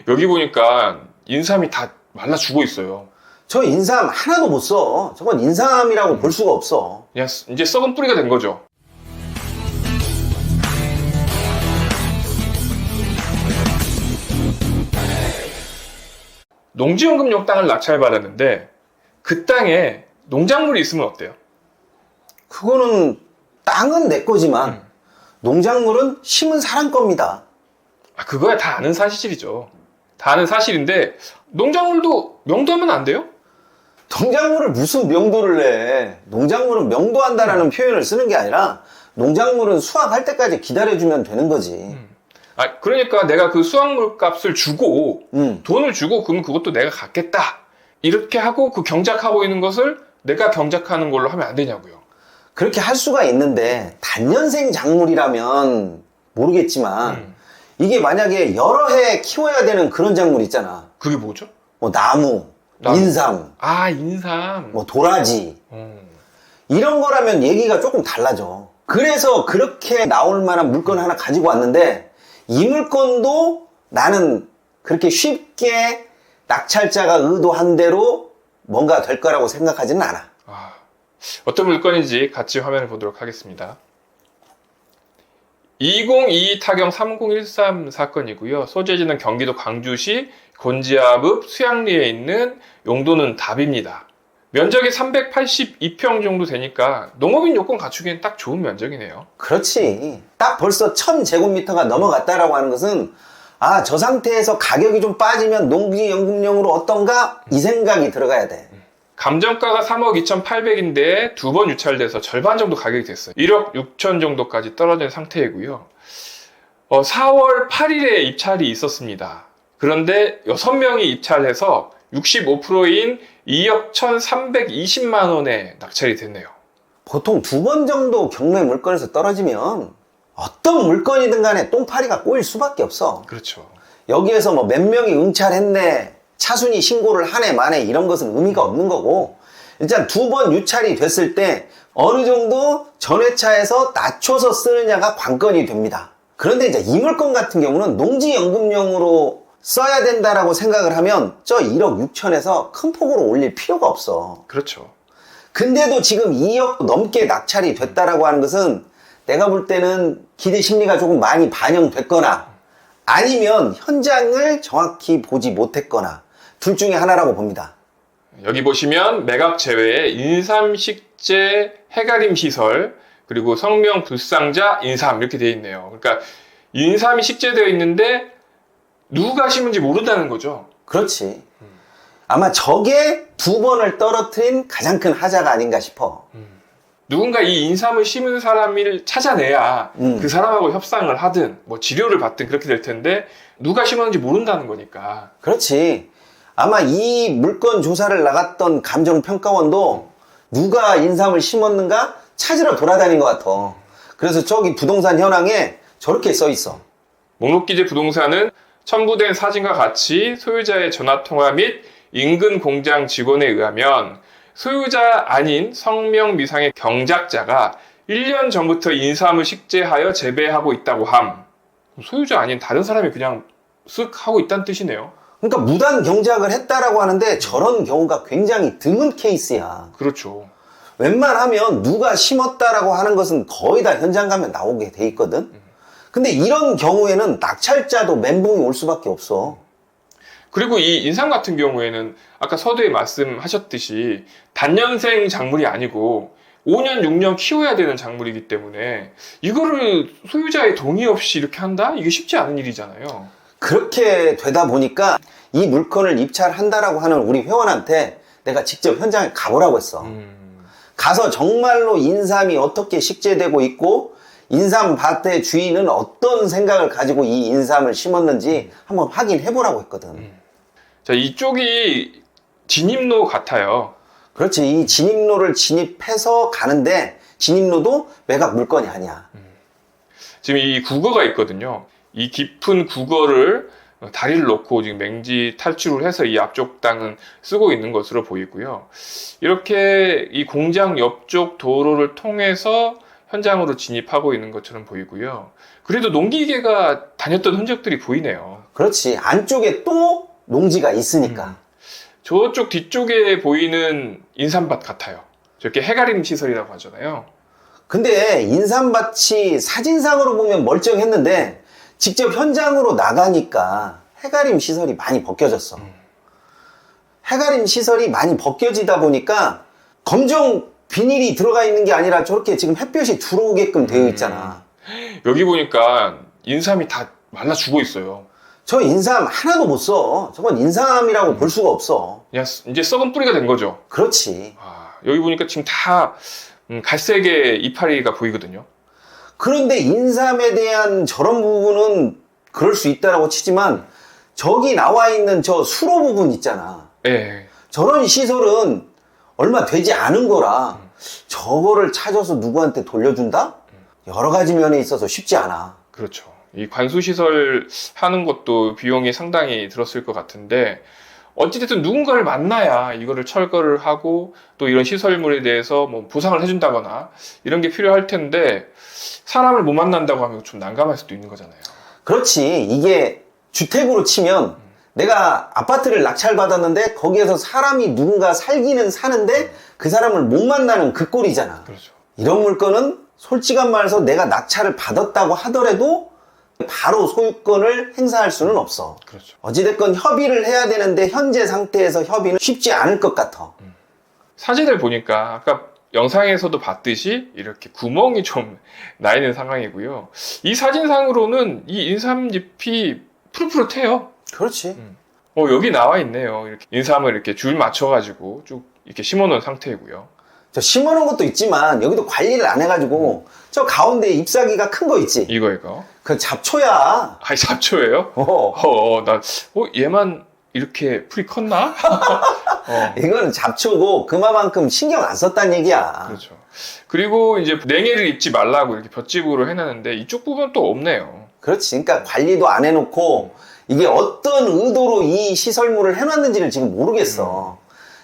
여기 보니까 인삼이 다 말라 죽어 있어요. 저 인삼 하나도 못 써. 저건 인삼이라고 볼 수가 없어. 그냥 이제 썩은 뿌리가 된 거죠. 농지연금용 땅을 낙찰받았는데 그 땅에 농작물이 있으면 어때요? 그거는 땅은 내 거지만 농작물은 심은 사람 겁니다. 그거야 다 아는 사실이죠. 다 아는 사실인데 농작물도 명도하면 안 돼요? 농작물을 무슨 명도를 내? 농작물은 명도한다라는 표현을 쓰는 게 아니라 농작물은 수확할 때까지 기다려주면 되는 거지. 그러니까 내가 그 수확물 값을 주고 돈을 주고 그러면 그것도 내가 갖겠다 이렇게 하고 그 경작하고 있는 것을 내가 경작하는 걸로 하면 안 되냐고요. 그렇게 할 수가 있는데 단년생 작물이라면 모르겠지만 이게 만약에 여러 해 키워야 되는 그런 작물 있잖아. 그게 뭐죠? 뭐 나무. 인삼. 인삼. 뭐 도라지. 이런 거라면 얘기가 조금 달라져. 그래서 그렇게 나올 만한 물건 하나 가지고 왔는데 이 물건도 나는 그렇게 쉽게 낙찰자가 의도한 대로 뭔가 될 거라고 생각하지는 않아. 어떤 물건인지 같이 화면을 보도록 하겠습니다. 2022 타경 3013 사건이고요. 소재지는 경기도 광주시 곤지암읍 수양리에 있는 용도는 답입니다. 면적이 382평 정도 되니까 농업인 요건 갖추기엔 딱 좋은 면적이네요. 그렇지. 딱 벌써 1000제곱미터가 넘어갔다라고 하는 것은 저 상태에서 가격이 좀 빠지면 농지연금용으로 어떤가? 이 생각이 들어가야 돼. 감정가가 3억 2,800인데 두 번 유찰돼서 절반 정도 가격이 됐어요. 1억 6천 정도까지 떨어진 상태이고요. 4월 8일에 입찰이 있었습니다. 그런데 6명이 입찰해서 65%인 2억 1,320만 원에 낙찰이 됐네요. 보통 두 번 정도 경매 물건에서 떨어지면 어떤 물건이든 간에 똥파리가 꼬일 수밖에 없어. 그렇죠. 여기에서 뭐 몇 명이 응찰했네, 차순위 신고를 하네 마네 이런 것은 의미가 없는 거고, 일단 두 번 유찰이 됐을 때 어느 정도 전회차에서 낮춰서 쓰느냐가 관건이 됩니다. 그런데 이제 이 물건 같은 경우는 농지연금용으로 써야 된다라고 생각을 하면 저 1억 6천에서 큰 폭으로 올릴 필요가 없어. 그렇죠. 근데도 지금 2억 넘게 낙찰이 됐다라고 하는 것은 내가 볼 때는 기대 심리가 조금 많이 반영됐거나 아니면 현장을 정확히 보지 못했거나 둘 중에 하나라고 봅니다. 여기 보시면 매각 제외에 인삼 식재 해가림 시설 그리고 성명 불상자 인삼 이렇게 되어 있네요. 그러니까 인삼이 식재되어 있는데 누가 심은지 모른다는 거죠. 그렇지. 아마 저게 두 번을 떨어뜨린 가장 큰 하자가 아닌가 싶어. 누군가 이 인삼을 심은 사람을 찾아내야 그 사람하고 협상을 하든 뭐 치료를 받든 그렇게 될 텐데 누가 심었는지 모른다는 거니까. 그렇지. 아마 이 물건 조사를 나갔던 감정평가원도 누가 인삼을 심었는가 찾으러 돌아다닌 것 같아. 그래서 저기 부동산 현황에 저렇게 써 있어. 목록기재 부동산은 첨부된 사진과 같이 소유자의 전화통화 및 인근 공장 직원에 의하면 소유자 아닌 성명 미상의 경작자가 1년 전부터 인삼을 식재하여 재배하고 있다고 함. 소유자 아닌 다른 사람이 그냥 쓱 하고 있다는 뜻이네요. 그러니까 무단 경작을 했다라고 하는데 저런 경우가 굉장히 드문 케이스야. 그렇죠. 웬만하면 누가 심었다라고 하는 것은 거의 다 현장 가면 나오게 돼 있거든. 근데 이런 경우에는 낙찰자도 멘붕이 올 수밖에 없어. 그리고 이 인삼 같은 경우에는 아까 서두에 말씀하셨듯이 단년생 작물이 아니고 5년, 6년 키워야 되는 작물이기 때문에 이거를 소유자의 동의 없이 이렇게 한다? 이게 쉽지 않은 일이잖아요. 그렇게 되다 보니까 이 물건을 입찰한다라고 하는 우리 회원한테 내가 직접 현장에 가보라고 했어. 가서 정말로 인삼이 어떻게 식재되고 있고 인삼 밭의 주인은 어떤 생각을 가지고 이 인삼을 심었는지 한번 확인해 보라고 했거든. 자, 이쪽이 진입로 같아요. 그렇지. 이 진입로를 진입해서 가는데 진입로도 매각 물건이 아니야. 지금 이 국어가 있거든요. 이 깊은 국어를 다리를 놓고 지금 맹지 탈출을 해서 이 앞쪽 땅은 쓰고 있는 것으로 보이고요. 이렇게 이 공장 옆쪽 도로를 통해서 현장으로 진입하고 있는 것처럼 보이고요. 그래도 농기계가 다녔던 흔적들이 보이네요. 그렇지. 안쪽에 또 농지가 있으니까. 저쪽 뒤쪽에 보이는 인삼밭 같아요. 저렇게 해가림 시설이라고 하잖아요. 근데 인삼밭이 사진상으로 보면 멀쩡했는데 직접 현장으로 나가니까 해가림 시설이 많이 벗겨졌어. 해가림 시설이 많이 벗겨지다 보니까 검정 비닐이 들어가 있는 게 아니라 저렇게 지금 햇볕이 들어오게끔 되어 있잖아. 여기 보니까 인삼이 다 말라 죽어 있어요. 저 인삼 하나도 못 써. 저건 인삼이라고 볼 수가 없어. 그냥 이제 썩은 뿌리가 된 거죠. 그렇지. 여기 보니까 지금 다 갈색의 이파리가 보이거든요. 그런데 인삼에 대한 저런 부분은 그럴 수 있다라고 치지만 저기 나와 있는 저 수로 부분 있잖아. 예. 저런 시설은 얼마 되지 않은 거라 저거를 찾아서 누구한테 돌려준다? 여러 가지 면에 있어서 쉽지 않아. 그렇죠. 이 관수시설 하는 것도 비용이 상당히 들었을 것 같은데, 어찌됐든 누군가를 만나야 이거를 철거를 하고 또 이런 시설물에 대해서 뭐 보상을 해준다거나 이런 게 필요할 텐데, 사람을 못 만난다고 하면 좀 난감할 수도 있는 거잖아요. 그렇지. 이게 주택으로 치면 내가 아파트를 낙찰받았는데 거기에서 사람이 누군가 살기는 사는데 그 사람을 못 만나는 그 꼴이잖아. 그렇죠. 이런 물건은 솔직한 말해서 내가 낙찰을 받았다고 하더라도 바로 소유권을 행사할 수는 없어. 그렇죠. 어찌됐건 협의를 해야 되는데 현재 상태에서 협의는 쉽지 않을 것 같아. 사진을 보니까 아까 영상에서도 봤듯이 이렇게 구멍이 좀 나 있는 상황이고요. 이 사진상으로는 이 인삼잎이 푸릇푸릇해요. 그렇지. 여기 나와 있네요. 이렇게 인삼을 이렇게 줄 맞춰가지고 쭉 이렇게 심어놓은 상태이고요. 저 심어놓은 것도 있지만 여기도 관리를 안 해가지고 저 가운데 잎사귀가 큰 거 있지? 이거. 그 잡초야. 잡초예요? 얘만 이렇게 풀이 컸나? 이건 잡초고 그만큼 신경 안 썼다는 얘기야. 그렇죠. 그리고 이제 냉해를 입지 말라고 이렇게 볏짚으로 해놨는데 이쪽 부분은 또 없네요. 그렇지. 그러니까 관리도 안 해놓고 이게 어떤 의도로 이 시설물을 해놨는지를 지금 모르겠어.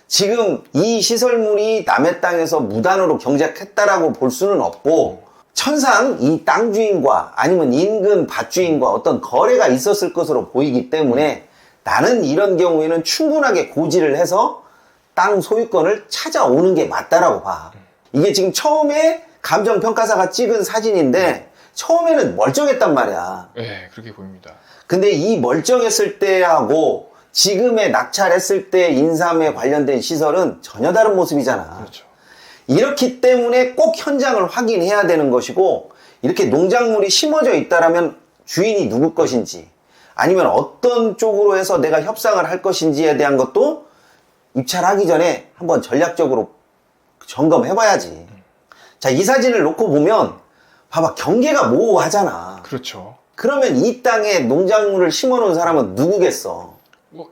지금 이 시설물이 남의 땅에서 무단으로 경작했다라고 볼 수는 없고 천상 이 땅 주인과 아니면 인근 밭 주인과 어떤 거래가 있었을 것으로 보이기 때문에 나는 이런 경우에는 충분하게 고지를 해서 땅 소유권을 찾아오는 게 맞다라고 봐. 이게 지금 처음에 감정평가사가 찍은 사진인데 처음에는 멀쩡했단 말이야. 네, 그렇게 보입니다. 근데 이 멀쩡했을 때하고 지금의 낙찰했을 때 인삼에 관련된 시설은 전혀 다른 모습이잖아. 그렇죠. 이렇기 때문에 꼭 현장을 확인해야 되는 것이고, 이렇게 농작물이 심어져 있다라면 주인이 누구 것인지 아니면 어떤 쪽으로 해서 내가 협상을 할 것인지에 대한 것도 입찰하기 전에 한번 전략적으로 점검해 봐야지. 자, 이 사진을 놓고 보면 봐봐, 경계가 모호하잖아. 그렇죠. 그러면 이 땅에 농작물을 심어 놓은 사람은 누구겠어?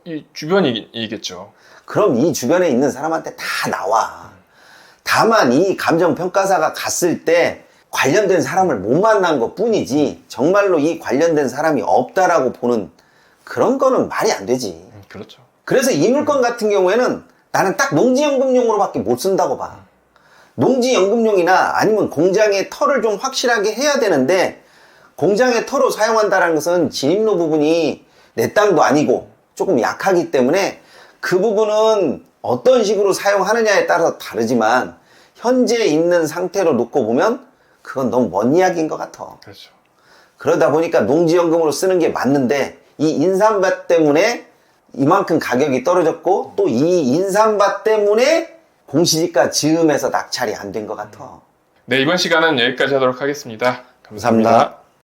이 주변이겠죠. 그럼 이 주변에 있는 사람한테 다 나와. 다만 이 감정평가사가 갔을 때 관련된 사람을 못 만난 것 뿐이지 정말로 이 관련된 사람이 없다라고 보는 그런 거는 말이 안 되지. 그렇죠. 그래서 이 물건 같은 경우에는 나는 딱 농지연금용으로밖에 못 쓴다고 봐. 농지연금용이나 아니면 공장의 터를 좀 확실하게 해야 되는데, 공장의 터로 사용한다는 것은 진입로 부분이 내 땅도 아니고 조금 약하기 때문에 그 부분은 어떤 식으로 사용하느냐에 따라서 다르지만 현재 있는 상태로 놓고 보면 그건 너무 먼 이야기인 것 같아. 그렇죠. 그러다 보니까 농지연금으로 쓰는 게 맞는데 이 인삼밭 때문에 이만큼 가격이 떨어졌고 또 이 인삼밭 때문에 공시지가 즈음해서 낙찰이 안 된 것 같아. 네, 이번 시간은 여기까지 하도록 하겠습니다. 감사합니다.